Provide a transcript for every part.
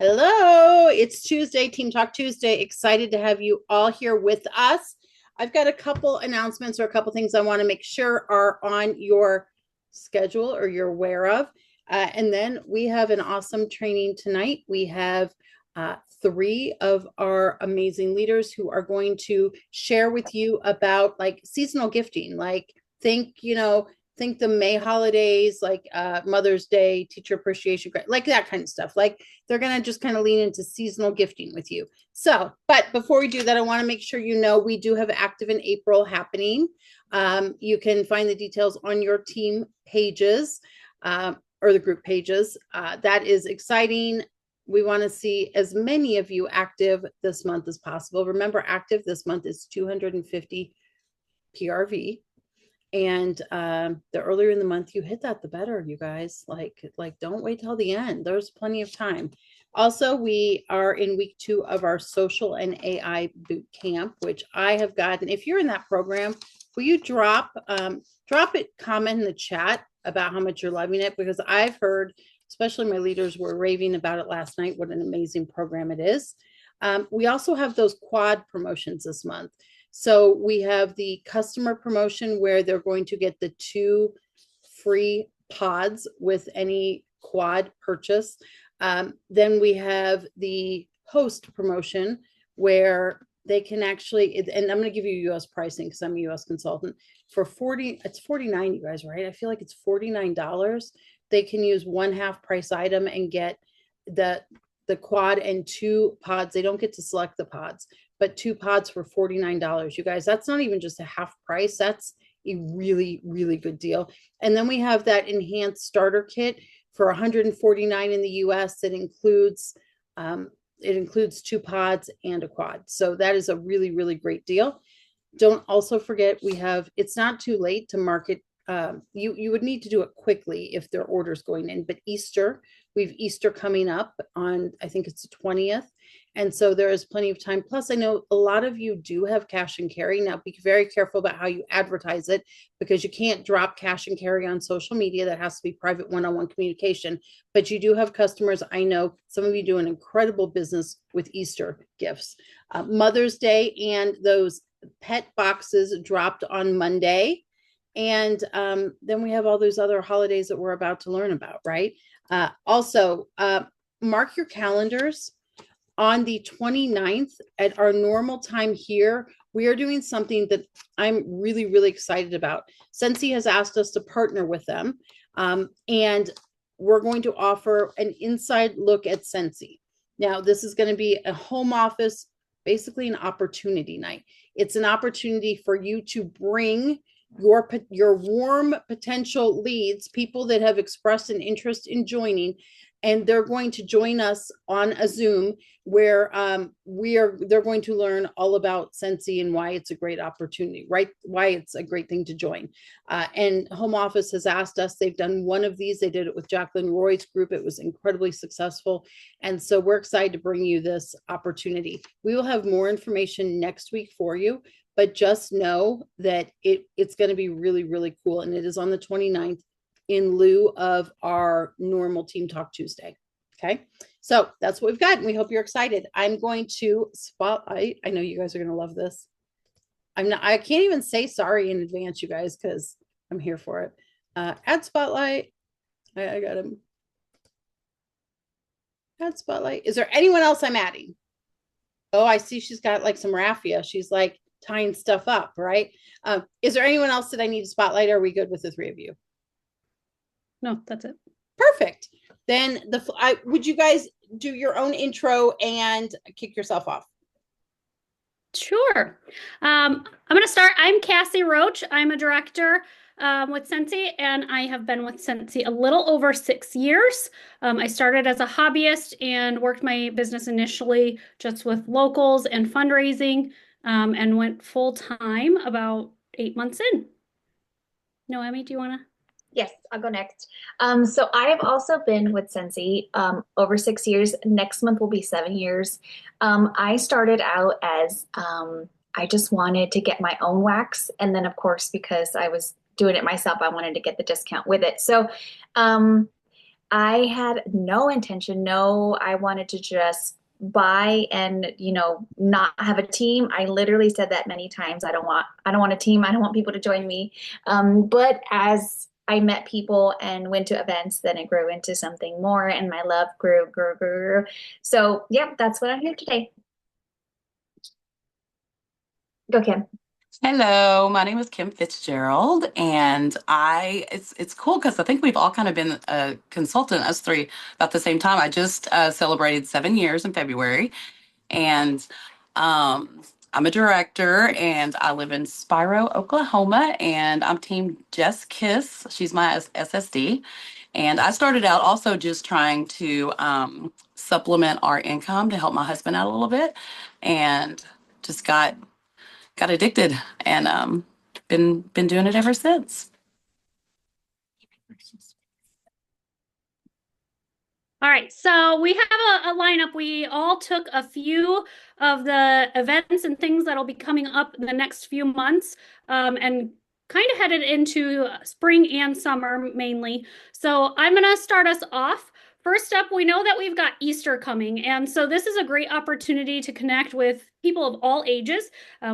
Hello, it's Tuesday, Team Talk Tuesday. Excited to have you all here with us. I've got a couple announcements or a couple things I want to make sure are on your schedule or you're aware of. And then we have an awesome training tonight. We have three of our amazing leaders who are going to share with you about like seasonal gifting, like think the May holidays, like Mother's Day, Teacher Appreciation, like that kind of stuff. Like they're going to just kind of lean into seasonal gifting with you. So, but before we do that, I want to make sure you know we do have Active in April happening. You can find the details on your team pages or the group pages. That is exciting. We want to see as many of you active this month as possible. Remember, active this month is 250 PRV. And the earlier in the month you hit that, the better, you guys. Like don't wait till the end. There's plenty of time. Also, we are in week 2 of our social and AI boot camp, which I have gotten. If you're in that program, will you drop it, comment in the chat about how much you're loving it? Because I've heard, especially my leaders were raving about it last night, what an amazing program it is. We also have those quad promotions this month. So we have the customer promotion where they're going to get the 2 free pods with any quad purchase. Then we have the host promotion where they can actually, and I'm going to give you US pricing because I'm a US consultant for 40, it's 49, you guys, right? I feel like it's $49. They can use 1/2 price item and get the quad and 2 pods. They don't get to select the pods, but 2 pods for $49. You guys, that's not even just a half price. That's a really, really good deal. And then we have that enhanced starter kit for $149 in the US. It includes 2 pods and a quad. So that is a really, really great deal. Don't also forget it's not too late to market. You would need to do it quickly if their order's going in, but we've Easter coming up on, I think it's the 20th. And so there is plenty of time. Plus, I know a lot of you do have cash and carry. Now, be very careful about how you advertise it because you can't drop cash and carry on social media. That has to be private one-on-one communication. But you do have customers. I know some of you do an incredible business with Easter gifts. Mother's Day and those pet boxes dropped on Monday. And then we have all those other holidays that we're about to learn about, right? Also, mark your calendars on the 29th at our normal time here. We are doing something that I'm really, really excited about. Scentsy has asked us to partner with them, and we're going to offer an inside look at Scentsy. Now, this is going to be a home office, basically an opportunity night. It's an opportunity for you to bring your warm potential leads, people that have expressed an interest in joining, and they're going to join us on a Zoom where they're going to learn all about Scentsy and why it's a great opportunity, right? Why it's a great thing to join. And Home Office has asked us, they've done one of these. They did it with Jacqueline Roy's group. It was incredibly successful. And so we're excited to bring you this opportunity. We will have more information next week for you, but just know that it's going to be really, really cool. And it is on the 29th in lieu of our normal Team Talk Tuesday. Okay. So that's what we've got. And we hope you're excited. I'm going to spotlight. I know you guys are going to love this. I can't even say sorry in advance, you guys, because I'm here for it. Add spotlight. I got him. Add spotlight. Is there anyone else I'm adding? Oh, I see she's got like some raffia. She's like tying stuff up, right? Is there anyone else that I need to spotlight? Or are we good with the 3 of you? No, that's it. Perfect. Then would you guys do your own intro and kick yourself off? Sure. I'm going to start. I'm Cassie Roach. I'm a director with Scentsy, and I have been with Scentsy a little over 6 years. I started as a hobbyist and worked my business initially just with locals and fundraising, and went full time about 8 months in. Noemi, do you want to? Yes, I'll go next. So I have also been with Scentsy over 6 years. Next month will be 7 years. I started out as I just wanted to get my own wax. And then, of course, because I was doing it myself, I wanted to get the discount with it. So I had no intention. No, I wanted to just buy and, not have a team. I literally said that many times. I don't want a team. I don't want people to join me. But as I met people and went to events, then it grew into something more and my love grew. So, yeah, that's what I'm here today. Go, Kim. Hello, my name is Kim Fitzgerald, and it's cool because I think we've all kind of been a consultant, us three, about the same time. I just celebrated 7 years in February, and um, I'm a director, and I live in Spiro, Oklahoma, and I'm Team Jess Kiss. She's my SSD, and I started out also just trying to supplement our income to help my husband out a little bit, and just got addicted and been doing it ever since. All right, so we have a lineup. We all took a few of the events and things that'll be coming up in the next few months, and kind of headed into spring and summer mainly. So I'm going to start us off. First up, we know that we've got Easter coming, and so this is a great opportunity to connect with people of all ages.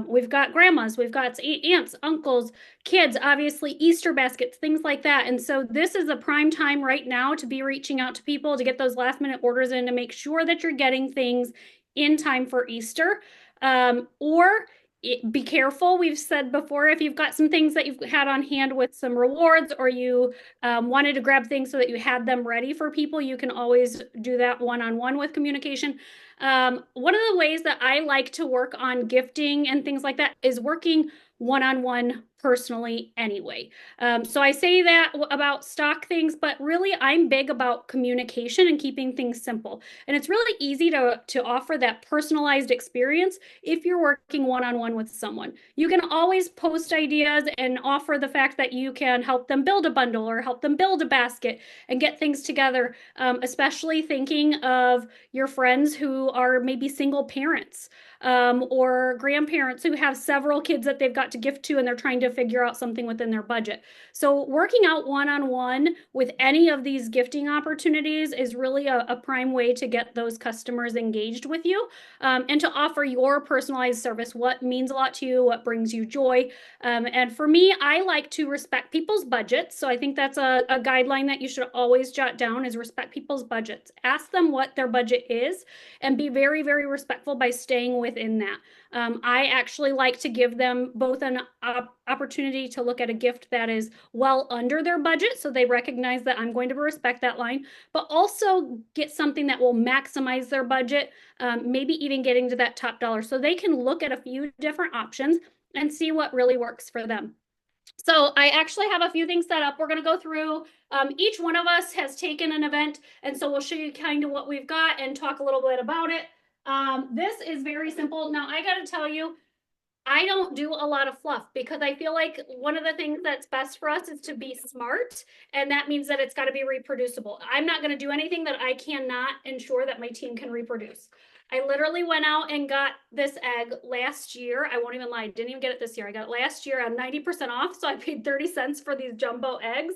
We've got grandmas, we've got aunts, uncles, kids, obviously Easter baskets, things like that. And so this is a prime time right now to be reaching out to people to get those last minute orders in to make sure that you're getting things in time for Easter. Or be careful. We've said before, if you've got some things that you've had on hand with some rewards, or you wanted to grab things so that you had them ready for people, you can always do that one-on-one with communication. One of the ways that I like to work on gifting and things like that is working one-on-one personally anyway. So I say that about stock things, but really I'm big about communication and keeping things simple. And it's really easy to offer that personalized experience if you're working one-on-one with someone. You can always post ideas and offer the fact that you can help them build a bundle or help them build a basket and get things together, especially thinking of your friends who are maybe single parents, or grandparents who have several kids that they've got to gift to and they're trying to figure out something within their budget. So working out one-on-one with any of these gifting opportunities is really a prime way to get those customers engaged with you, and to offer your personalized service, what means a lot to you, what brings you joy. And for me, I like to respect people's budgets. So I think that's a guideline that you should always jot down, is respect people's budgets. Ask them what their budget is and be very, very respectful by staying within that. I actually like to give them both an opportunity to look at a gift that is well under their budget, so they recognize that I'm going to respect that line, but also get something that will maximize their budget, maybe even getting to that top dollar, so they can look at a few different options and see what really works for them. So I actually have a few things set up. We're going to go through, each one of us has taken an event, and so we'll show you kind of what we've got and talk a little bit about it. This is very simple. Now, I got to tell you, I don't do a lot of fluff because I feel like one of the things that's best for us is to be smart. And that means that it's got to be reproducible. I'm not going to do anything that I cannot ensure that my team can reproduce. I literally went out and got this egg last year. I won't even lie, I didn't even get it this year. I got it last year on 90% off. So I paid 30 cents for these jumbo eggs,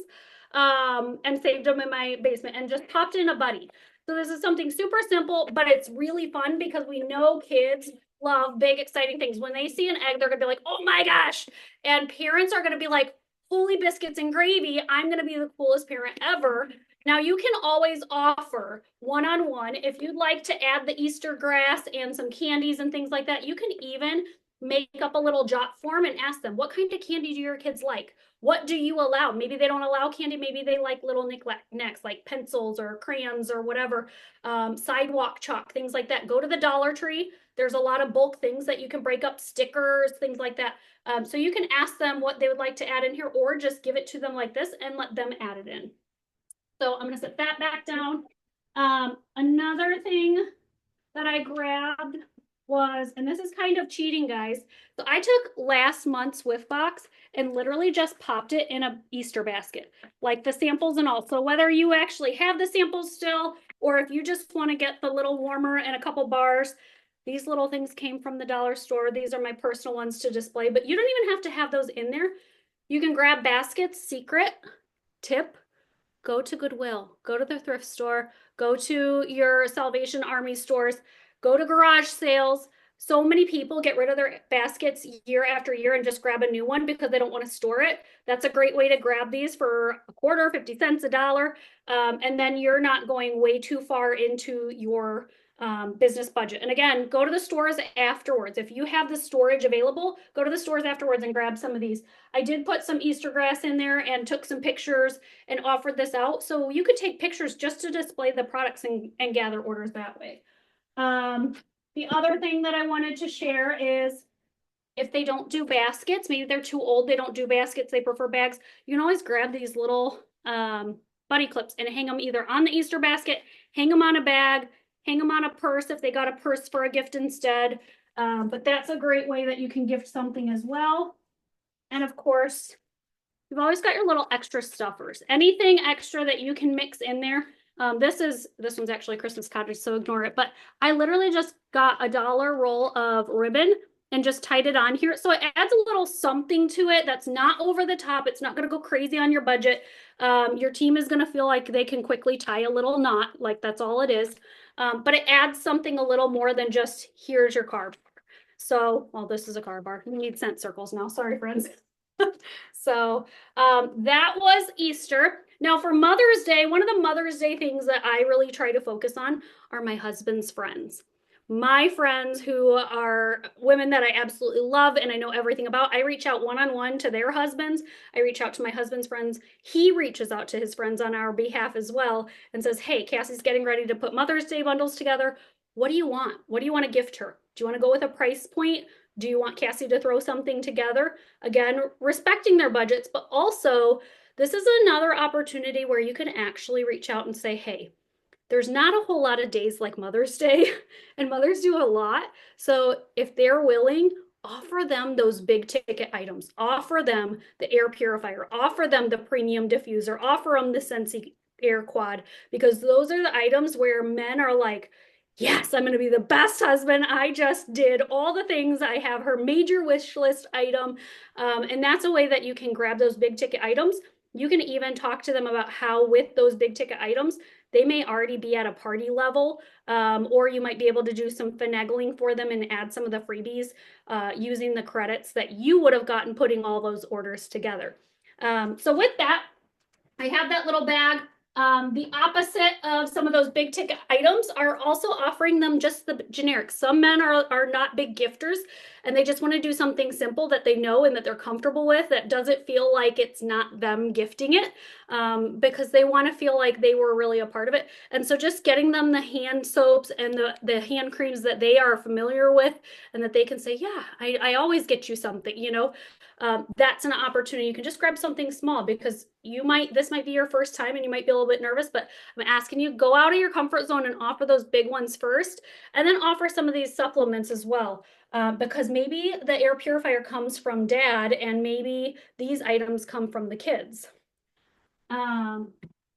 and saved them in my basement and just popped in a buddy. So this is something super simple, but it's really fun because we know kids love big, exciting things. When they see an egg, they're gonna be like, oh my gosh. And parents are gonna be like, holy biscuits and gravy, I'm gonna be the coolest parent ever. Now you can always offer one-on-one. If you'd like to add the Easter grass and some candies and things like that, you can even make up a little jot form and ask them, what kind of candy do your kids like? What do you allow? Maybe they don't allow candy. Maybe they like little knickknacks like pencils or crayons or whatever, sidewalk chalk, things like that. Go to the Dollar Tree. There's a lot of bulk things that you can break up, stickers, things like that. So you can ask them what they would like to add in here, or just give it to them like this and let them add it in. So I'm going to set that back down. Another thing that I grabbed was, and this is kind of cheating, guys. So I took last month's Swift box and literally just popped it in a Easter basket, like the samples and all. So whether you actually have the samples still, or if you just want to get the little warmer and a couple bars, these little things came from the dollar store. These are my personal ones to display, but you don't even have to have those in there. You can grab baskets, secret tip. go to Goodwill, go to the thrift store, go to your Salvation Army stores, go to garage sales. So many people get rid of their baskets year after year and just grab a new one because they don't want to store it. That's a great way to grab these for a quarter, 50 cents, $1. And then you're not going way too far into your business budget. And again, go to the stores afterwards. If you have the storage available, go to the stores afterwards and grab some of these. I did put some Easter grass in there and took some pictures and offered this out. So you could take pictures just to display the products and gather orders that way. The other thing that I wanted to share is if they don't do baskets, maybe they're too old, they don't do baskets, they prefer bags, you can always grab these little bunny clips and hang them either on the Easter basket, hang them on a bag, hang them on a purse if they got a purse for a gift instead. But that's a great way that you can gift something as well. And of course, you've always got your little extra stuffers. Anything extra that you can mix in there. This one's actually Christmas cottage, so ignore it. But I literally just got a $1 roll of ribbon and just tied it on here. So it adds a little something to it that's not over the top. It's not going to go crazy on your budget. Your team is going to feel like they can quickly tie a little knot, like that's all it is. But it adds something a little more than just here's your card. So, well, this is a card bar. You need scent circles now. Sorry, friends. So that was Easter. Now for Mother's Day, one of the Mother's Day things that I really try to focus on are my husband's friends. My friends who are women that I absolutely love and I know everything about. I reach out one-on-one to their husbands. I reach out to my husband's friends. He reaches out to his friends on our behalf as well and says, hey, Cassie's getting ready to put Mother's Day bundles together. What do you want? What do you want to gift her? Do you want to go with a price point? Do you want Cassie to throw something together? Again, respecting their budgets, but also this is another opportunity where you can actually reach out and say, hey, there's not a whole lot of days like Mother's Day, and mothers do a lot. So if they're willing, offer them those big ticket items. Offer them the air purifier. Offer them the premium diffuser. Offer them the Scentsy Air Quad, because those are the items where men are like, yes, I'm going to be the best husband. I just did all the things. I have her major wish list item. And that's a way that you can grab those big ticket items. You can even talk to them about how with those big ticket items, they may already be at a party level, or you might be able to do some finagling for them and add some of the freebies using the credits that you would have gotten putting all those orders together. So with that, I have that little bag. The opposite of some of those big ticket items are also offering them just the generic. Some men are not big gifters and they just want to do something simple that they know and that they're comfortable with, that doesn't feel like it's not them gifting it, because they want to feel like they were really a part of it. And so just getting them the hand soaps and the hand creams that they are familiar with and that they can say, yeah, I always get you something, you know. That's an opportunity. You can just grab something small because this might be your first time and you might be a little bit nervous, but I'm asking you, go out of your comfort zone and offer those big ones first, and then offer some of these supplements as well. Because maybe the air purifier comes from dad and maybe these items come from the kids. The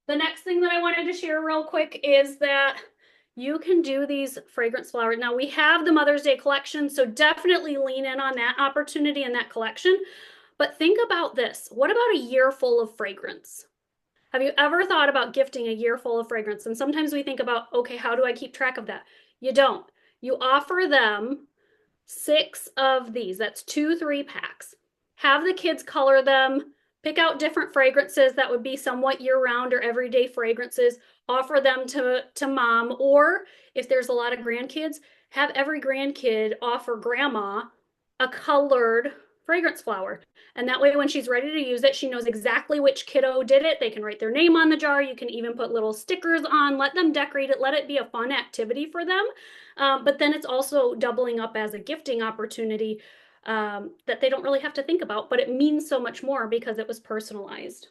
next thing that I wanted to share real quick is that you can do these fragrance flowers. Now we have the Mother's Day collection, so definitely lean in on that opportunity and that collection. But think about this. What about a year full of fragrance? Have you ever thought about gifting a year full of fragrance? And sometimes we think about, okay, how do I keep track of that? You don't. You offer them 6 of these. That's 2-3 packs. Have the kids color them. Pick out different fragrances that would be somewhat year-round or everyday fragrances. Offer them to mom, or if there's a lot of grandkids, have every grandkid offer grandma a colored fragrance flower. And that way when she's ready to use it, she knows exactly which kiddo did it. They can write their name on the jar. You can even put little stickers on, let them decorate it, let it be a fun activity for them. But then it's also doubling up as a gifting opportunity that they don't really have to think about, but it means so much more because it was personalized.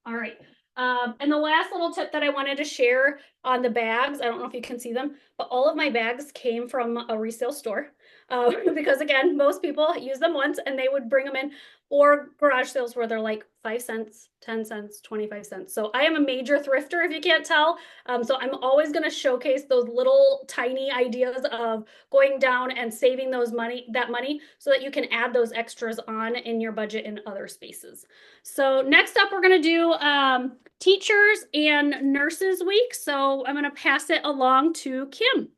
All right. And the last little tip that I wanted to share on the bags, I don't know if you can see them, but all of my bags came from a resale store because again, most people use them once and they would bring them in. or garage sales where they're like 5 cents, 10 cents, 25 cents. So I am a major thrifter, if you can't tell. So I'm always going to showcase those little tiny ideas of going down and saving that money so that you can add those extras on in your budget in other spaces. So next up, we're going to do Teachers and Nurses Week. So I'm going to pass it along to Kim.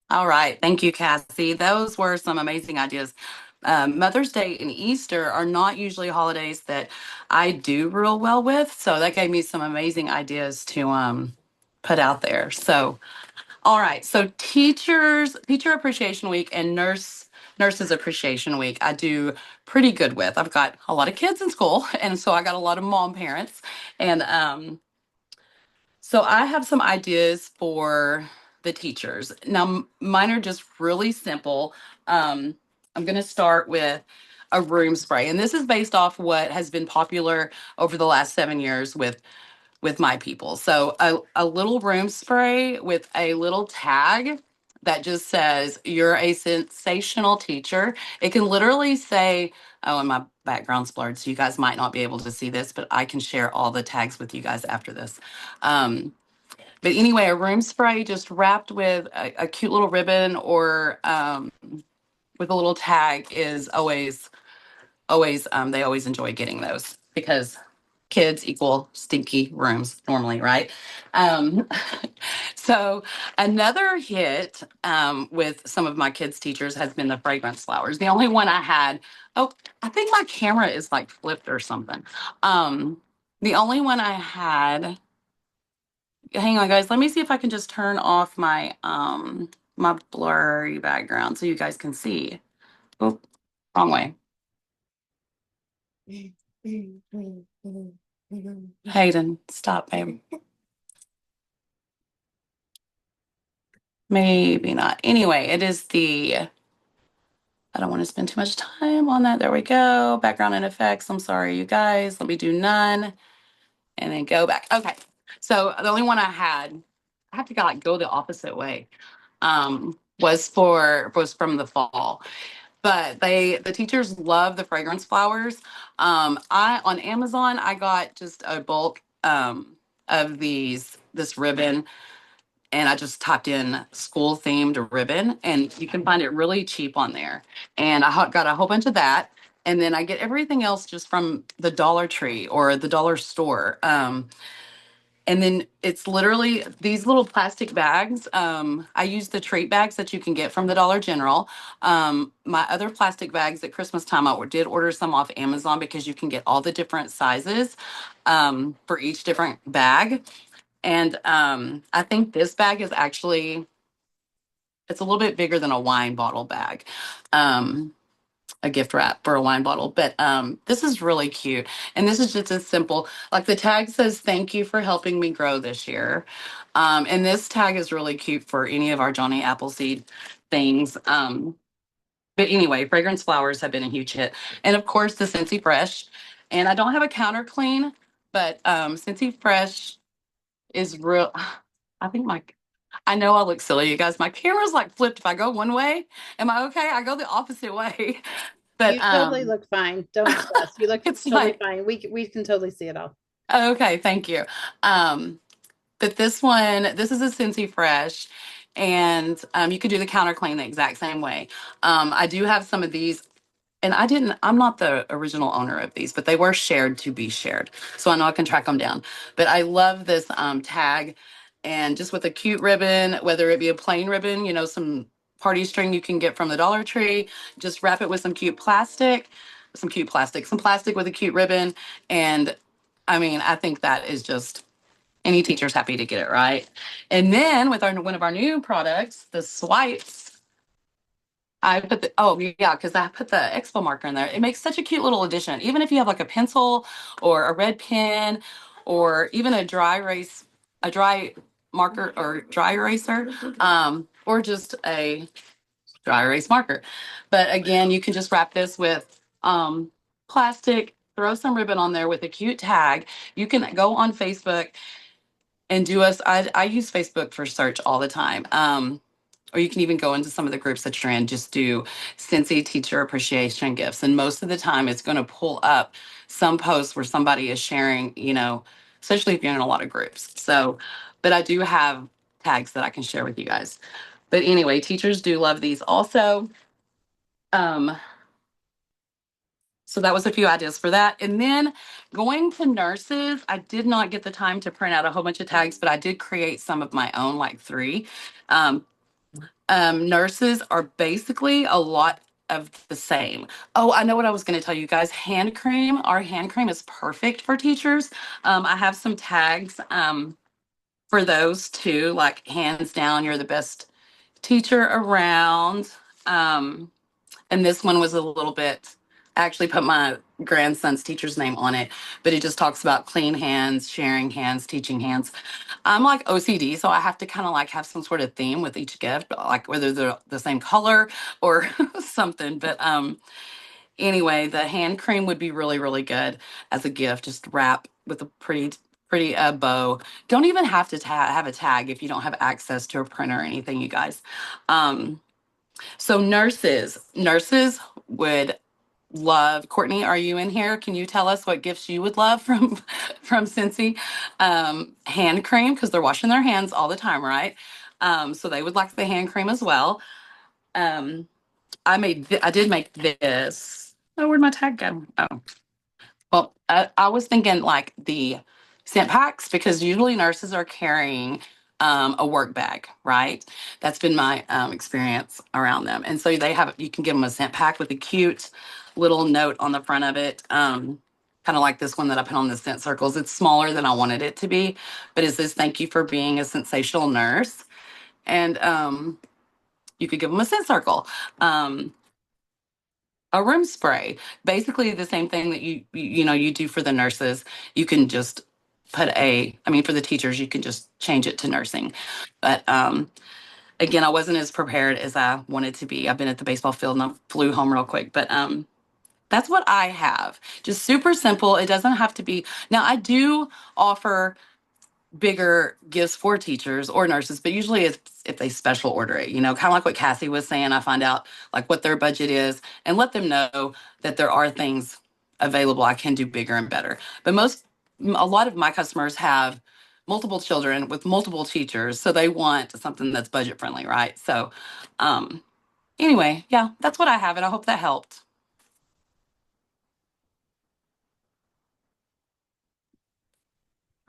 All right. Thank you, Cassie. Those were some amazing ideas. Mother's Day and Easter are not usually holidays that I do real well with. So that gave me some amazing ideas to put out there. So, all right. So Teacher Appreciation Week and Nurses Appreciation Week, I do pretty good with. I've got a lot of kids in school, and so I got a lot of mom parents. And so I have some ideas for the teachers. Now, mine are just really simple. I'm going to start with a room spray, and this is based off what has been popular over the last 7 years with my people. So a little room spray with a little tag that just says, "You're a sensational teacher." It can literally say, oh, and my background's blurred, so you guys might not be able to see this, but I can share all the tags with you guys after this. But anyway, a room spray just wrapped with a cute little ribbon or with a little tag is always, they always enjoy getting those because kids equal stinky rooms normally, right? Um, so another hit with some of my kids' teachers has been the fragrance flowers. The only one I had, oh, I think my camera is like flipped or something. The only one I had, hang on guys, let me see if I can just turn off my blurry background so you guys can see. Oh, wrong way. Hayden, stop, babe. Maybe not. Anyway, it is I don't want to spend too much time on that. There we go. Background and effects. I'm sorry, you guys. Let me do none and then go back. Okay. So the only one I had, I have to go the opposite way, was from the fall. But the teachers love the fragrance flowers. On Amazon, I got just a bulk of this ribbon, and I just typed in school themed ribbon, and you can find it really cheap on there. And I got a whole bunch of that. And then I get everything else just from the Dollar Tree or the dollar store. And then it's literally these little plastic bags. I use the treat bags that you can get from the Dollar General. My other plastic bags at Christmas time, I did order some off Amazon because you can get all the different sizes for each different bag. And I think this bag is actually, it's a little bit bigger than a wine bottle bag. A gift wrap for a wine bottle, but this is really cute. And this is just as simple, like the tag says, "Thank you for helping me grow this year." And this tag is really cute for any of our Johnny Appleseed things. But anyway, fragrance flowers have been a huge hit. And of course, the Scentsy Fresh. And I don't have a counter clean, but Scentsy Fresh is real. I know I look silly, you guys. My camera's like flipped. If I go one way, am I okay? I go the opposite way. But You totally look fine. Don't stress. You look it's totally fine. fine. We can totally see it all. Okay, thank you. But this is a Scentsy Fresh, and you could do the counter clean the exact same way. I do have some of these, and I'm not the original owner of these, but they were shared to be shared. So I know I can track them down. But I love this tag, and just with a cute ribbon, whether it be a plain ribbon, some party string you can get from the Dollar Tree, just wrap it with some plastic with a cute ribbon. And I mean, I think that is just, any teacher's happy to get it, right? And then with one of our new products, the swipes, because I put the expo marker in there. It makes such a cute little addition. Even if you have like a pencil or a red pen or even a dry marker or dry eraser, or just a dry erase marker. But again, you can just wrap this with plastic, throw some ribbon on there with a cute tag. You can go on Facebook and I use Facebook for search all the time. or you can even go into some of the groups that you're in, just do Cincy Teacher Appreciation Gifts. And most of the time, it's going to pull up some posts where somebody is sharing, especially if you're in a lot of groups. So, but I do have tags that I can share with you guys. But anyway, teachers do love these also. So that was a few ideas for that. And then going to nurses, I did not get the time to print out a whole bunch of tags, but I did create some of my own, like 3. Nurses are basically a lot of the same. Oh, I know what I was going to tell you guys. Hand cream. Our hand cream is perfect for teachers. I have some tags for those too, like hands down, you're the best teacher around. And this one was a little bit, I actually put my grandson's teacher's name on it, but it just talks about clean hands, sharing hands, teaching hands. I'm like OCD, so I have to kind of like have some sort of theme with each gift, like whether they're the same color or something. But anyway, the hand cream would be really, really good as a gift. Just wrap with a pretty bow. Don't even have to have a tag if you don't have access to a printer or anything, you guys. So nurses would love. Courtney, are you in here? Can you tell us what gifts you would love from Cincy? Hand cream, because they're washing their hands all the time, right? So they would like the hand cream as well. I did make this. Oh, where'd my tag go? Oh, well, I was thinking like the scent packs, because usually nurses are carrying a work bag, right? That's been my experience around them. And so you can give them a scent pack with a cute little note on the front of it. Kind of like this one that I put on the scent circles. It's smaller than I wanted it to be, but it says, "Thank you for being a sensational nurse." And you could give them a scent circle. A room spray, basically the same thing that you do for the nurses. You can just put for the teachers, you can just change it to nursing. But again, I wasn't as prepared as I wanted to be. I've been at the baseball field and I flew home real quick. But that's what I have. Just super simple. It doesn't have to be. Now, I do offer bigger gifts for teachers or nurses, but usually it's if they special order it, kind of like what Cassie was saying. I find out like what their budget is and let them know that there are things available I can do bigger and better. But a lot of my customers have multiple children with multiple teachers, so they want something that's budget friendly, right? So anyway, yeah, that's what I have, and I hope that helped.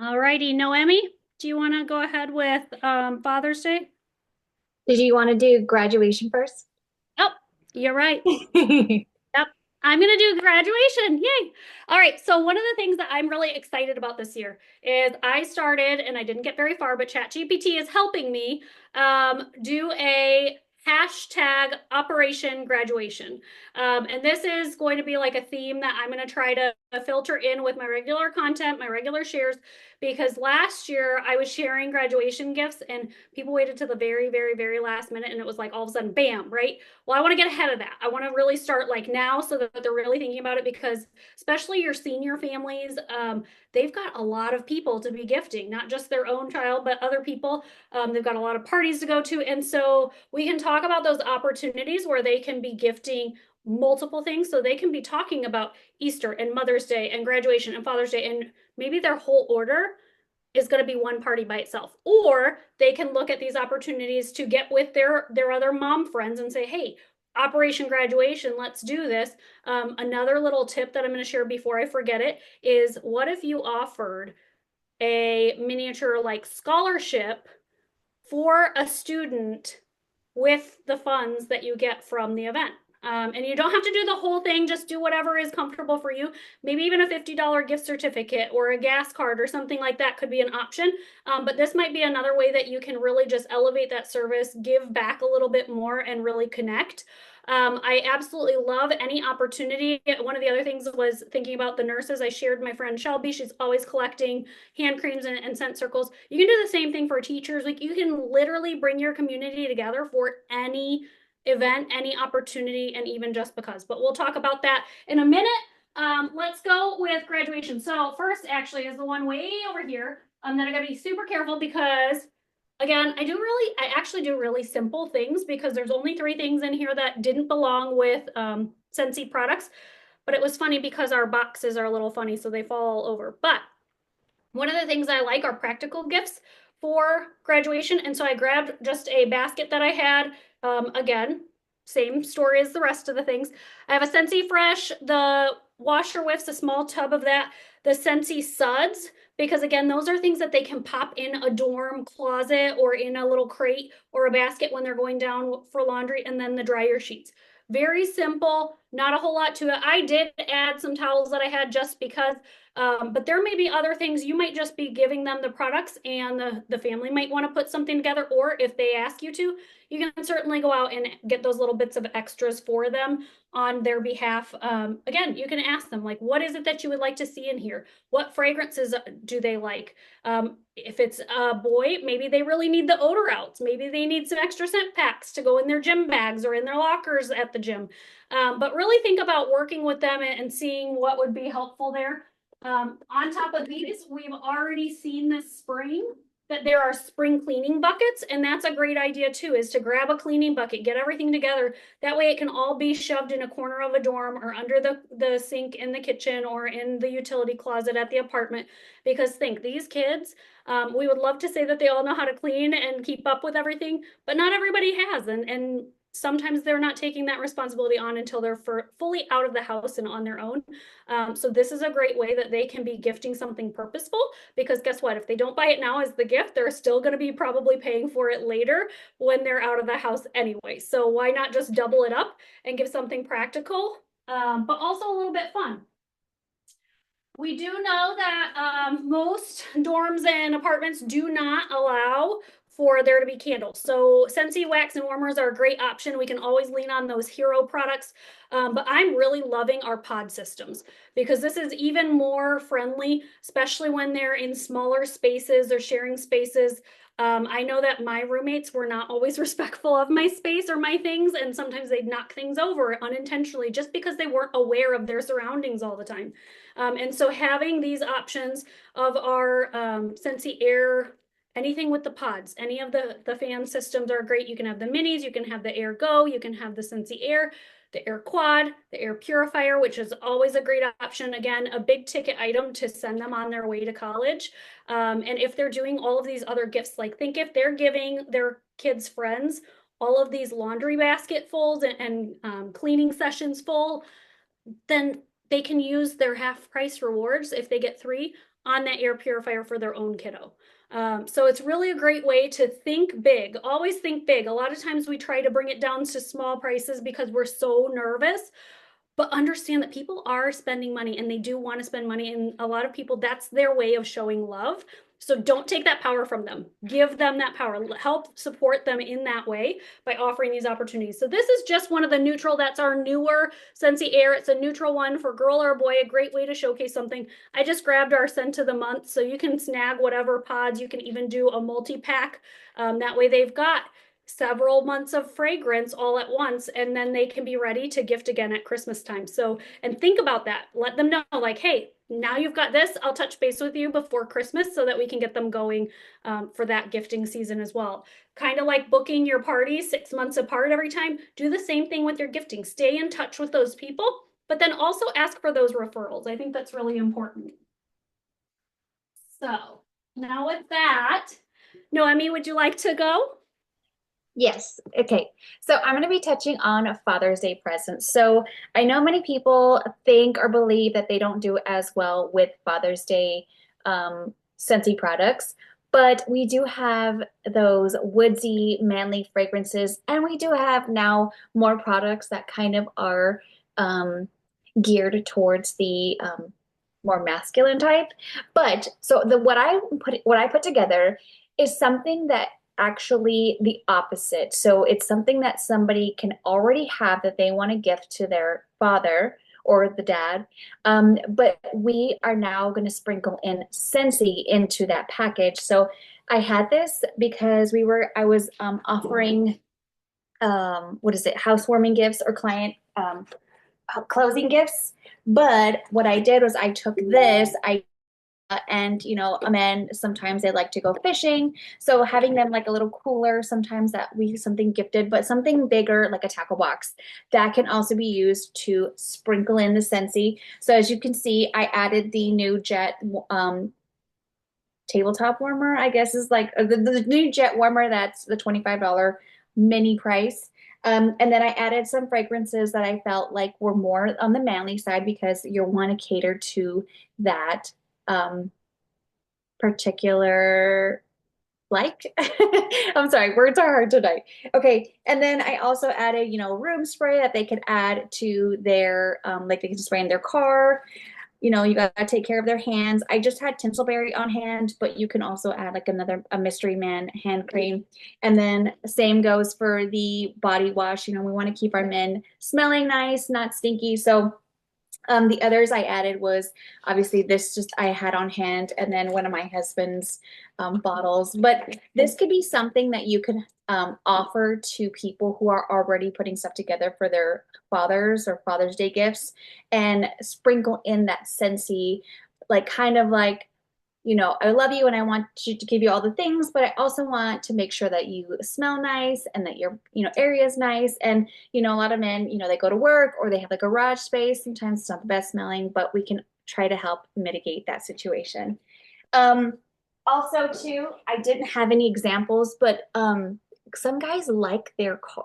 All righty, Noemi, do you want to go ahead with Father's Day? Did you want to do graduation first? Oh, you're right. Yep. I'm going to do graduation. Yay. All right. So one of the things that I'm really excited about this year is I started, and I didn't get very far, but ChatGPT is helping me do a hashtag Operation Graduation. And this is going to be like a theme that I'm going to try to filter in with my regular content, my regular shares, because last year I was sharing graduation gifts and people waited to the very, very, very last minute. And it was like all of a sudden, bam, right? Well, I want to get ahead of that. I want to really start like now so that they're really thinking about it, because especially your senior families, they've got a lot of people to be gifting, not just their own child, but other people. They've got a lot of parties to go to. And so we can talk about those opportunities where they can be gifting multiple things. So they can be talking about Easter and Mother's Day and graduation and Father's Day, and maybe their whole order is going to be one party by itself. Or they can look at these opportunities to get with their other mom friends and say, hey, Operation Graduation, let's do this. Another little tip that I'm going to share before I forget it is, what if you offered a miniature like scholarship for a student with the funds that you get from the event? And you don't have to do the whole thing, just do whatever is comfortable for you. Maybe even a $50 gift certificate or a gas card or something like that could be an option. But this might be another way that you can really just elevate that service, give back a little bit more, and really connect. I absolutely love any opportunity. One of the other things was thinking about the nurses. I shared my friend Shelby. She's always collecting hand creams and scent circles. You can do the same thing for teachers. Like, you can literally bring your community together for any event, any opportunity, and even just because. But we'll talk about that in a minute. Let's go with graduation. So first actually is the one way over here that I gotta be super careful, because Again, I actually do really simple things because there's only 3 things in here that didn't belong with Scentsy products. But it was funny because our boxes are a little funny, so they fall all over. But one of the things I like are practical gifts for graduation. And so I grabbed just a basket that I had. Again, same story as the rest of the things. I have a Scentsy Fresh, the washer whiffs, a small tub of that, the Scentsy Suds, because again, those are things that they can pop in a dorm closet or in a little crate or a basket when they're going down for laundry, and then the dryer sheets. Very simple, not a whole lot to it. I did add some towels that I had just because, but there may be other things. You might just be giving them the products and the family might want to put something together, or if they ask you to, you can certainly go out and get those little bits of extras for them on their behalf. Again, you can ask them, like, what is it that you would like to see in here? What fragrances do they like? If it's a boy, maybe they really need the odor outs. Maybe they need some extra scent packs to go in their gym bags or in their lockers at the gym. But really think about working with them and seeing what would be helpful there. On top of these, we've already seen this spring that there are spring cleaning buckets, and that's a great idea too, is to grab a cleaning bucket, get everything together. That way it can all be shoved in a corner of a dorm or under the sink in the kitchen or in the utility closet at the apartment. Because think, these kids, we would love to say that they all know how to clean and keep up with everything, but not everybody has. And sometimes they're not taking that responsibility on until they're fully out of the house and on their own. So this is a great way that they can be gifting something purposeful, because guess what? If they don't buy it now as the gift, they're still going to be probably paying for it later when they're out of the house anyway. So why not just double it up and give something practical, but also a little bit fun. We do know that most dorms and apartments do not allow for there to be candles. So Scentsy wax and warmers are a great option. We can always lean on those hero products. But I'm really loving our pod systems because this is even more friendly, especially when they're in smaller spaces or sharing spaces. I know that my roommates were not always respectful of my space or my things, and sometimes they'd knock things over unintentionally just because they weren't aware of their surroundings all the time. And so having these options of our Scentsy Air, anything with the pods, any of the fan systems are great. You can have the minis, you can have the Air Go, you can have the Scentsy Air, the Air Quad, the Air Purifier, which is always a great option. Again, a big ticket item to send them on their way to college. And if they're doing all of these other gifts, like think if they're giving their kids' friends all of these laundry basketfuls and cleaning sessions full, then they can use their half price rewards if they get 3 on that air purifier for their own kiddo. So it's really a great way to think big. Always think big. A lot of times we try to bring it down to small prices because we're so nervous, but understand that people are spending money and they do want to spend money. And a lot of people, that's their way of showing love. So don't take that power from them. Give them that power. Help support them in that way by offering these opportunities. So this is just one of the neutral. That's our newer Scentsy Air. It's a neutral one for girl or boy, a great way to showcase something. I just grabbed our scent of the month, so you can snag whatever pods. You can even do a multi-pack. That way they've got several months of fragrance all at once, and then they can be ready to gift again at Christmas time. So, and think about that. Let them know, like, hey, now you've got this. I'll touch base with you before Christmas so that we can get them going for that gifting season as well. Kind of like booking your party 6 months apart every time. Do the same thing with your gifting. Stay in touch with those people, but then also ask for those referrals. I think that's really important. So now with that, Noemi, would you like to go? Yes. Okay. So I'm going to be touching on Father's Day presents. So I know many people think or believe that they don't do as well with Father's Day Scentsy products, but we do have those woodsy, manly fragrances, and we do have now more products that kind of are geared towards the more masculine type. But so what I put together is something that actually the opposite. So it's something that somebody can already have that they want to gift to their father or the dad. But we are now going to sprinkle in Scentsy into that package. So I had this because I was offering, housewarming gifts or client closing gifts. But what I did was I took this, I and men sometimes they like to go fishing, so having them like a little cooler sometimes that we something gifted, but something bigger like a tackle box that can also be used to sprinkle in the Scentsy. So as you can see, I added the new jet tabletop warmer, I guess is like the new jet warmer. That's the $25 mini price. And then I added some fragrances that I felt like were more on the manly side because you want to cater to that particular like. I'm sorry, words are hard tonight. Okay, and then I also added, room spray that they could add to their, like they can spray in their car. You gotta take care of their hands. I just had Tinselberry on hand, but you can also add like a Mystery Man hand cream. And then same goes for the body wash. We want to keep our men smelling nice, not stinky. So the others I added was obviously this just I had on hand, and then one of my husband's bottles. But this could be something that you could offer to people who are already putting stuff together for their fathers or Father's Day gifts, and sprinkle in that Scentsy, like kind of like, I love you and I want to give you all the things, but I also want to make sure that you smell nice and that your, area is nice. And, a lot of men, they go to work or they have a garage space. Sometimes it's not the best smelling, but we can try to help mitigate that situation. Also too, I didn't have any examples, but some guys like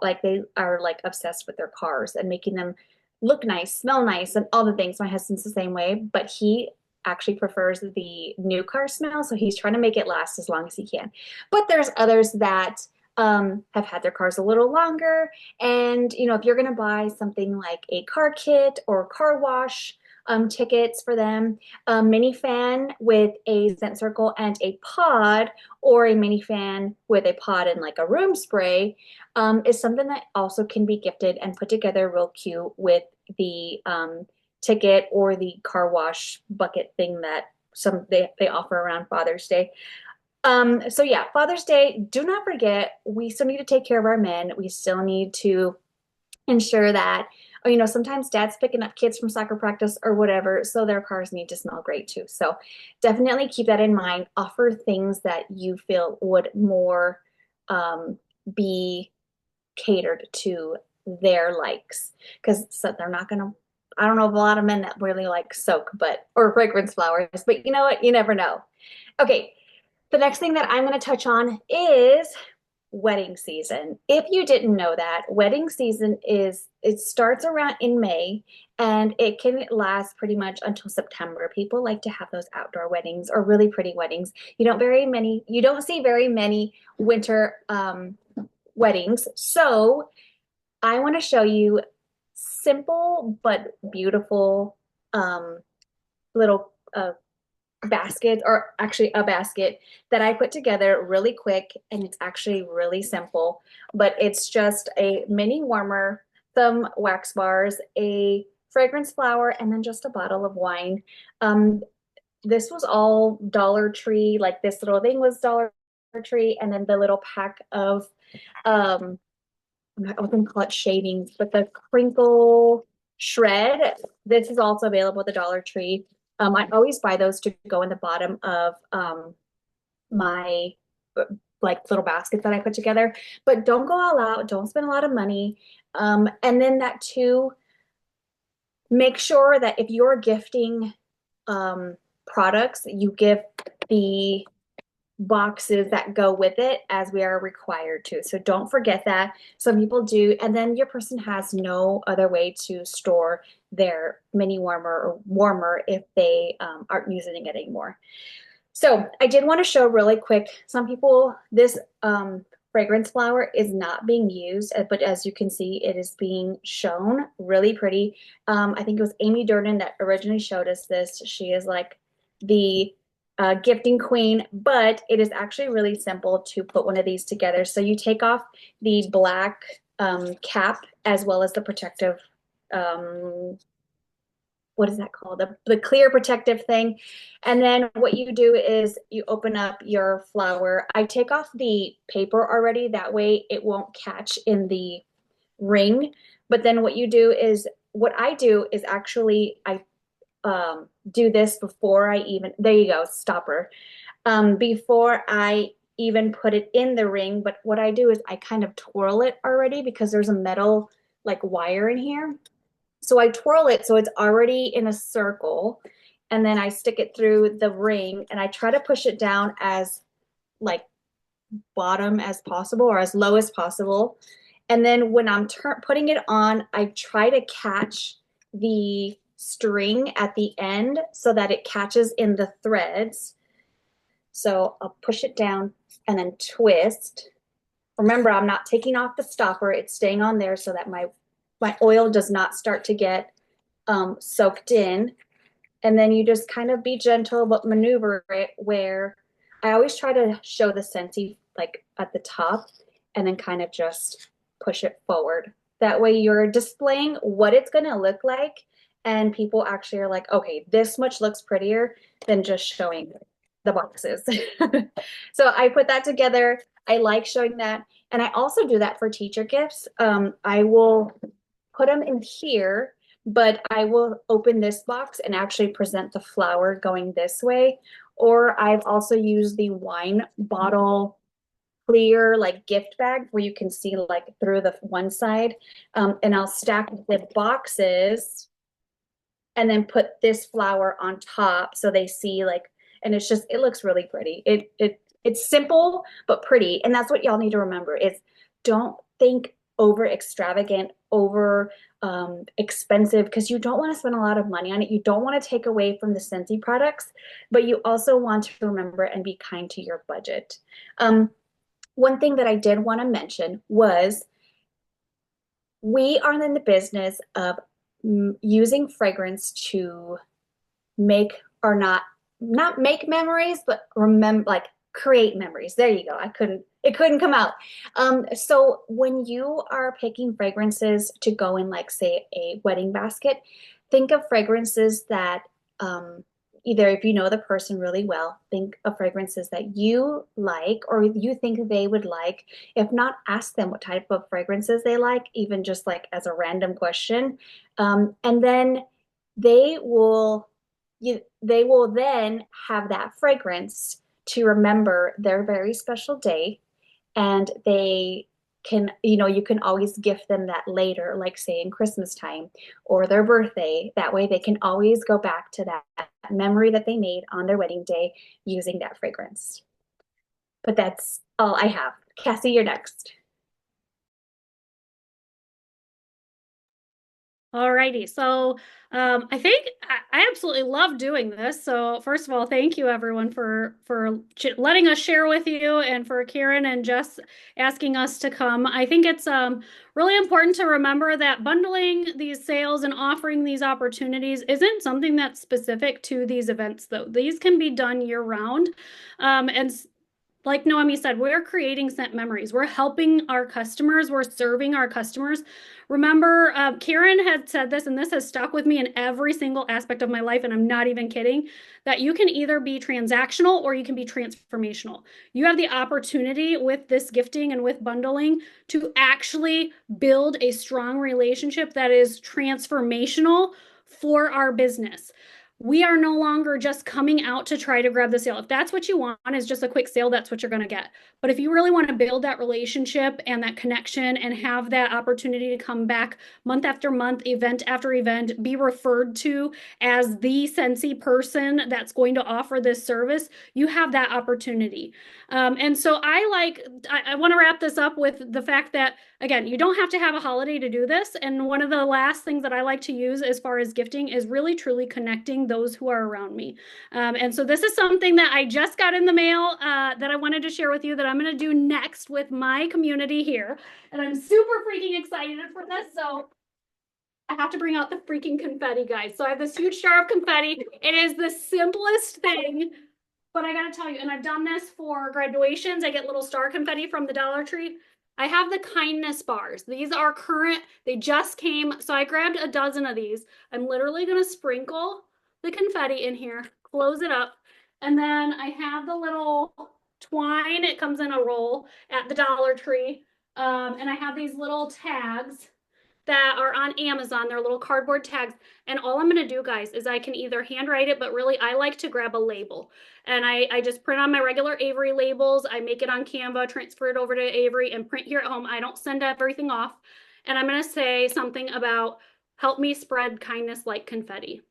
like they are like obsessed with their cars and making them look nice, smell nice, and all the things. My husband's the same way, but he actually prefers the new car smell, so he's trying to make it last as long as he can. But there's others that have had their cars a little longer, and if you're going to buy something like a car kit or car wash tickets for them, a mini fan with a scent circle and a pod, or a mini fan with a pod and like a room spray, is something that also can be gifted and put together real cute with the ticket or the car wash bucket thing that they offer around Father's Day. So yeah, Father's Day, do not forget, we still need to take care of our men. We still need to ensure that, sometimes dad's picking up kids from soccer practice or whatever, so their cars need to smell great too. So definitely keep that in mind. Offer things that you feel would more be catered to their likes, because they're not going to, I don't know of a lot of men that really like soak, or fragrance flowers, but you know what? You never know. Okay. The next thing that I'm going to touch on is wedding season. If you didn't know that, wedding season it starts around in May and it can last pretty much until September. People like to have those outdoor weddings or really pretty weddings. You don't see very many winter weddings. So I want to show you simple but beautiful little baskets, or actually a basket that I put together really quick, and it's actually really simple, but it's just a mini warmer, some wax bars, a fragrance flower, and then just a bottle of wine. This was all Dollar Tree, like this little thing was Dollar Tree, and then the little pack of I wouldn't call it shavings, but the crinkle shred. This is also available at the Dollar Tree. I always buy those to go in the bottom of my like little baskets that I put together, but don't go all out. Don't spend a lot of money. And then that too, make sure that if you're gifting products, you give the boxes that go with it, as we are required to. So don't forget that. Some people do, and then your person has no other way to store their mini warmer or warmer if they aren't using it anymore. So I did want to show really quick, some people, this fragrance flower is not being used, but as you can see, it is being shown really pretty. I think it was Amy Durden that originally showed us this. She is like the gifting queen, but it is actually really simple to put one of these together. So you take off the black cap as well as the protective, what is that called? The clear protective thing. And then what you do is you open up your flower. I take off the paper already. That way it won't catch in the ring. But then what I do is actually I do this before I even, there you go, stopper. Before I even put it in the ring. But what I do is I kind of twirl it already because there's a metal like wire in here. So I twirl it so it's already in a circle, and then I stick it through the ring and I try to push it down as like bottom as possible or as low as possible. And then when I'm putting it on, I try to catch the string at the end so that it catches in the threads. So I'll push it down and then twist. Remember, I'm not taking off the stopper. It's staying on there so that my oil does not start to get soaked in. And then you just kind of be gentle, but maneuver it where I always try to show the Scentsy like at the top and then kind of just push it forward. That way you're displaying what it's going to look like. And people actually are like, okay, this much looks prettier than just showing the boxes. So I put that together. I like showing that. And I also do that for teacher gifts. I will put them in here, but I will open this box and actually present the flower going this way. Or I've also used the wine bottle clear like gift bag where you can see like through the one side. And I'll stack the boxes and then put this flower on top so they see like, and it's just, it looks really pretty. It's simple but pretty. And that's what y'all need to remember is don't think over extravagant, over expensive, because you don't want to spend a lot of money on it. You don't want to take away from the Scentsy products, but you also want to remember and be kind to your budget. One thing that I did want to mention was we are in the business of using fragrance to make or not make memories, but remember, like create memories. There you go. It couldn't come out. So when you are picking fragrances to go in, like say a wedding basket, think of fragrances that either if you know the person really well, think of fragrances that you like or you think they would like. If not, ask them what type of fragrances they like, even just like as a random question. And then they will then have that fragrance to remember their very special day. And they can, you can always gift them that later, like say in Christmas time or their birthday. That way they can always go back to that memory that they made on their wedding day using that fragrance. But that's all I have. Cassie, you're next. Alrighty, so I think I absolutely love doing this. So first of all, thank you everyone for letting us share with you, and for Karen and Jess asking us to come. I think it's really important to remember that bundling these sales and offering these opportunities isn't something that's specific to these events, though. These can be done year round, and like Noemi said, we're creating scent memories. We're helping our customers. We're serving our customers. Remember, Karen had said this, and this has stuck with me in every single aspect of my life, and I'm not even kidding, that you can either be transactional or you can be transformational. You have the opportunity with this gifting and with bundling to actually build a strong relationship that is transformational for our business. We are no longer just coming out to try to grab the sale. If that's what you want, is just a quick sale, that's what you're going to get. But if you really want to build that relationship and that connection and have that opportunity to come back month after month, event after event, be referred to as the Scentsy person that's going to offer this service, you have that opportunity. And so I want to wrap this up with the fact that, again, you don't have to have a holiday to do this. And one of the last things that I like to use as far as gifting is really truly connecting those who are around me. And so this is something that I just got in the mail that I wanted to share with you that I'm going to do next with my community here. And I'm super freaking excited for this. So I have to bring out the freaking confetti, guys. So I have this huge jar of confetti. It is the simplest thing, but I got to tell you, and I've done this for graduations. I get little star confetti from the Dollar Tree. I have the kindness bars. These are current. They just came. So I grabbed a dozen of these. I'm literally going to sprinkle the confetti in here, close it up. And then I have the little twine. It comes in a roll at the Dollar Tree. And I have these little tags that are on Amazon. They're little cardboard tags. And all I'm going to do, guys, is I can either handwrite it, but really I like to grab a label. And I just print on my regular Avery labels. I make it on Canva, transfer it over to Avery, and print here at home. I don't send everything off. And I'm going to say something about help me spread kindness like confetti.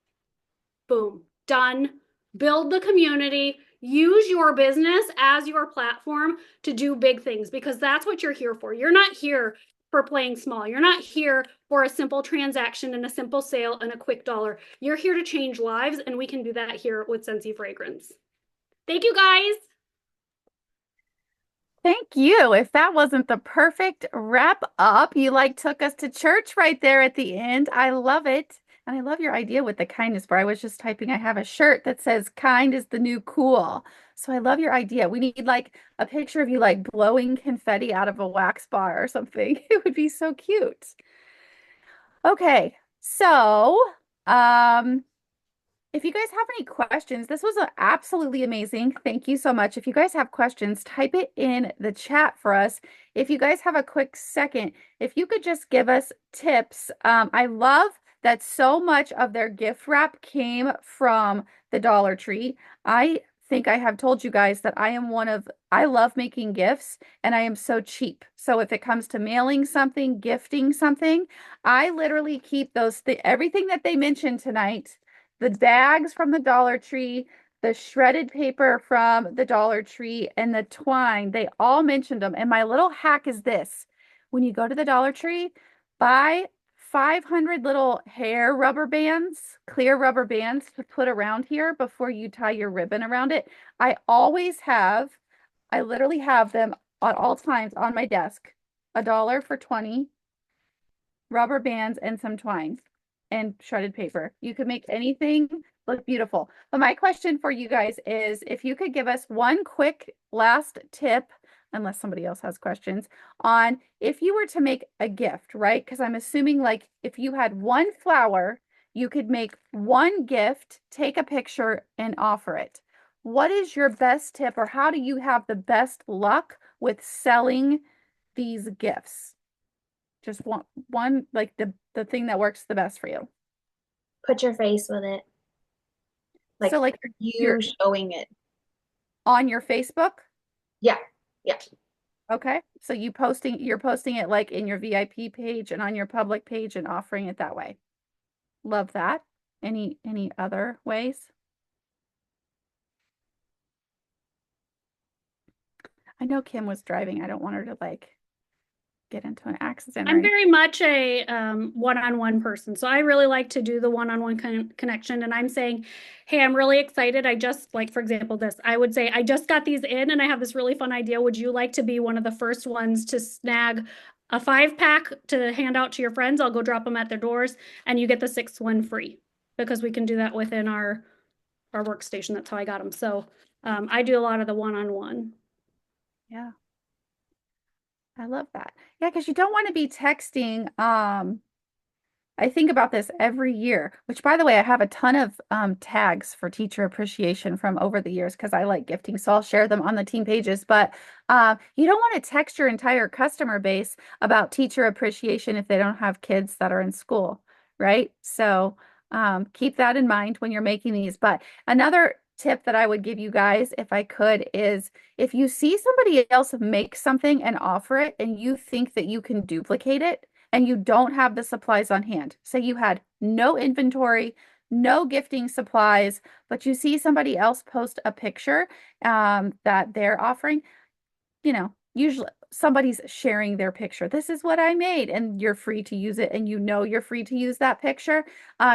Boom, done. Build the community. Use your business as your platform to do big things, because that's what you're here for. You're not here for playing small. You're not here for a simple transaction and a simple sale and a quick dollar. You're here to change lives, and we can do that here with Scentsy Fragrance. Thank you, guys. Thank you. If that wasn't the perfect wrap up, you like took us to church right there at the end. I love it. And I love your idea with the kindness bar. I was just typing, I have a shirt that says kind is the new cool. So I love your idea. We need like a picture of you like blowing confetti out of a wax bar or something. It would be so cute. Okay. So, if you guys have any questions, this was absolutely amazing. Thank you so much. If you guys have questions, type it in the chat for us. If you guys have a quick second, if you could just give us tips. I love that so much of their gift wrap came from the Dollar Tree. I think I have told you guys that I love making gifts and I am so cheap. So if it comes to mailing something, gifting something, I literally keep everything that they mentioned tonight. The bags from the Dollar Tree, the shredded paper from the Dollar Tree, and the twine, they all mentioned them. And my little hack is this. When you go to the Dollar Tree, buy 500 little hair rubber bands, clear rubber bands to put around here before you tie your ribbon around it. I literally have them at all times on my desk. $1 for 20 rubber bands and some twine and shredded paper. You could make anything look beautiful. But my question for you guys is if you could give us one quick last tip, unless somebody else has questions, on if you were to make a gift, right? Because I'm assuming like if you had one flower, you could make one gift, take a picture, and offer it. What is your best tip, or how do you have the best luck with selling these gifts? Just one like the thing that works the best for you. Put your face with it. Like, so like you showing it on your Facebook? Yeah. Yeah. Okay. So you're posting it like in your VIP page and on your public page and offering it that way. Love that. Any other ways? I know Kim was driving. I don't want her to like get into an accident. I'm very much a one-on-one person. So I really like to do the one-on-one connection. And I'm saying, hey, I'm really excited. I just, like, for example, I would say, I just got these in and I have this really fun idea. Would you like to be one of the first ones to snag a 5-pack to hand out to your friends? I'll go drop them at their doors and you get the 6th one free, because we can do that within our workstation. That's how I got them. So I do a lot of the one-on-one. Yeah. I love that. Yeah, because you don't want to be texting. I think about this every year, which by the way, I have a ton of tags for teacher appreciation from over the years because I like gifting. So I'll share them on the team pages. But you don't want to text your entire customer base about teacher appreciation if they don't have kids that are in school, right? So keep that in mind when you're making these. But another tip that I would give you guys, if I could, is if you see somebody else make something and offer it and you think that you can duplicate it and you don't have the supplies on hand, say you had no inventory, no gifting supplies, but you see somebody else post a picture that they're offering, usually somebody's sharing their picture. This is what I made, and you're free to use it, and you're free to use that picture.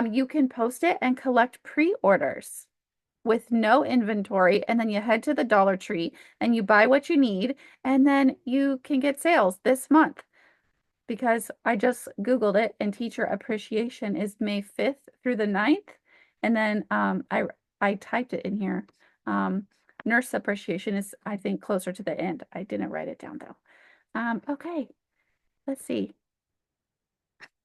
You can post it and collect pre-orders with no inventory, and then you head to the Dollar Tree and you buy what you need, and then you can get sales this month. Because I just Googled it, and teacher appreciation is May 5th through the 9th. And then I typed it in here. Nurse appreciation is, I think, closer to the end. I didn't write it down though. Okay, let's see.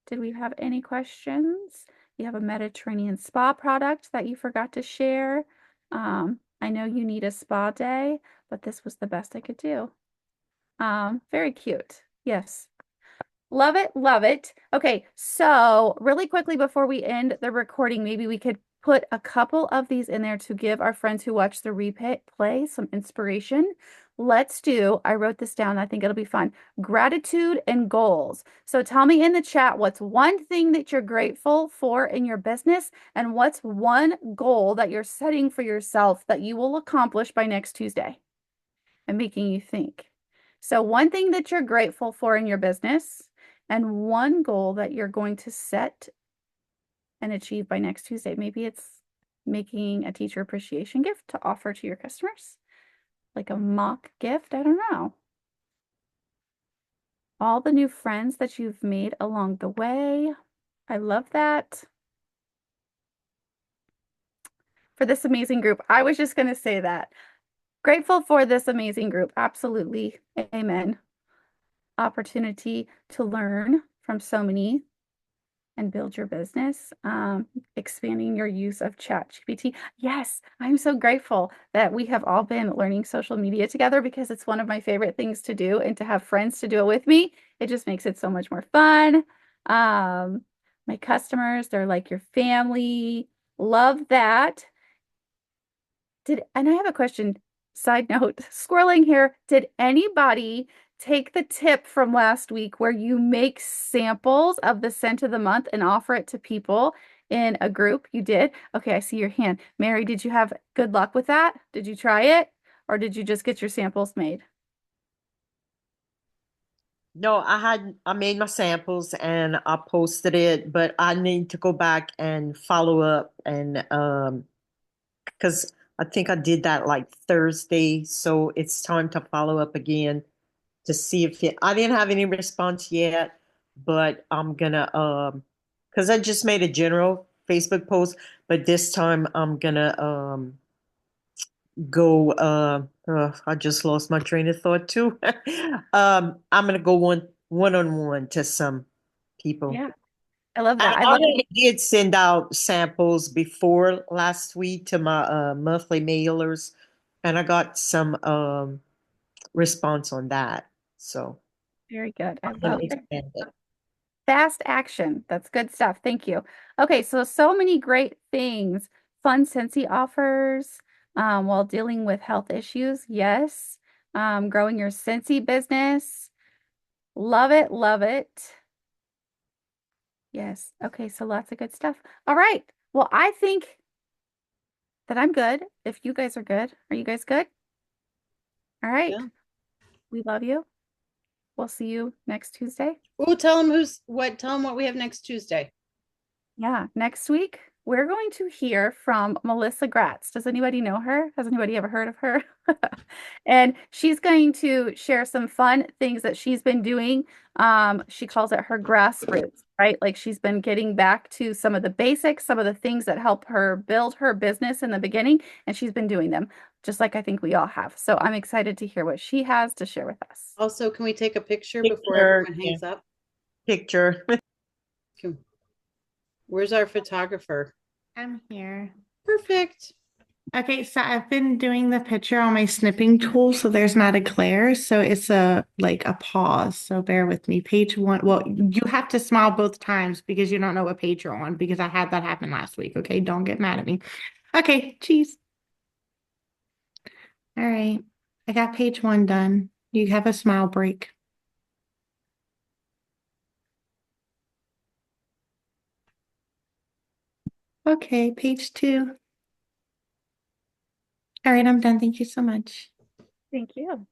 Did we have any questions? You have a Mediterranean spa product that you forgot to share. I know you need a spa day, but this was the best I could do. Very cute. Yes. Love it, love it. Okay, so really quickly before we end the recording, maybe we could put a couple of these in there to give our friends who watch the replay some inspiration. Let's do, I wrote this down, I think it'll be fun. Gratitude and goals. So tell me in the chat what's one thing that you're grateful for in your business and what's one goal that you're setting for yourself that you will accomplish by next Tuesday and making you think. So one thing that you're grateful for in your business and one goal that you're going to set and achieve by next Tuesday. Maybe it's making a teacher appreciation gift to offer to your customers, like a mock gift. I don't know. All the new friends that you've made along the way. I love that. For this amazing group. I was just going to say that. Grateful for this amazing group. Absolutely. Amen. Opportunity to learn from so many and build your business, expanding your use of ChatGPT. Yes, I'm so grateful that we have all been learning social media together because it's one of my favorite things to do, and to have friends to do it with me, it just makes it so much more fun. My customers, they're like your family. Love that. And I have a question, side note, squirreling here. Did anybody take the tip from last week where you make samples of the scent of the month and offer it to people in a group? You did? Okay, I see your hand. Mary, did you have good luck with that? Did you try it? Or did you just get your samples made? No, I made my samples and I posted it, but I need to go back and follow up and because I think I did that like Thursday, so it's time to follow up again to see if I didn't have any response yet, but I'm gonna because I just made a general Facebook post, but this time I'm gonna go I just lost my train of thought too. I'm gonna go one on one to some people. Yeah, I love I that. I love already did send out samples before last week to my monthly mailers, and I got some response on that. So very good. I I'm gonna love it. expand it. Fast action. That's good stuff. Thank you. Okay, so many great things. Fun Scentsy offers while dealing with health issues. Yes. Growing your Scentsy business. Love it, love it. Yes. Okay, so lots of good stuff. All right. Well, I think that I'm good. If you guys are good. Are you guys good? All right. Yeah. We love you. We'll see you next Tuesday. Oh, tell them tell them what we have next Tuesday. Yeah, next week we're going to hear from Melissa Gratz. Does anybody know her? Has anybody ever heard of her? And she's going to share some fun things that she's been doing. She calls it her grassroots, right? Like she's been getting back to some of the basics, some of the things that help her build her business in the beginning, and she's been doing them, just like I think we all have. So I'm excited to hear what she has to share with us. Also, can we take a picture before Picture, everyone hangs up? Picture. Where's our photographer? I'm here. Perfect. Okay, so I've been doing the picture on my snipping tool, so there's not a glare, so it's a pause. So bear with me. Page one. Well, you have to smile both times because you don't know what page you're on because I had that happen last week. Okay, don't get mad at me. Okay, cheese. All right, I got page one done. You have a smile break. Okay, page two. All right, I'm done. Thank you so much. Thank you.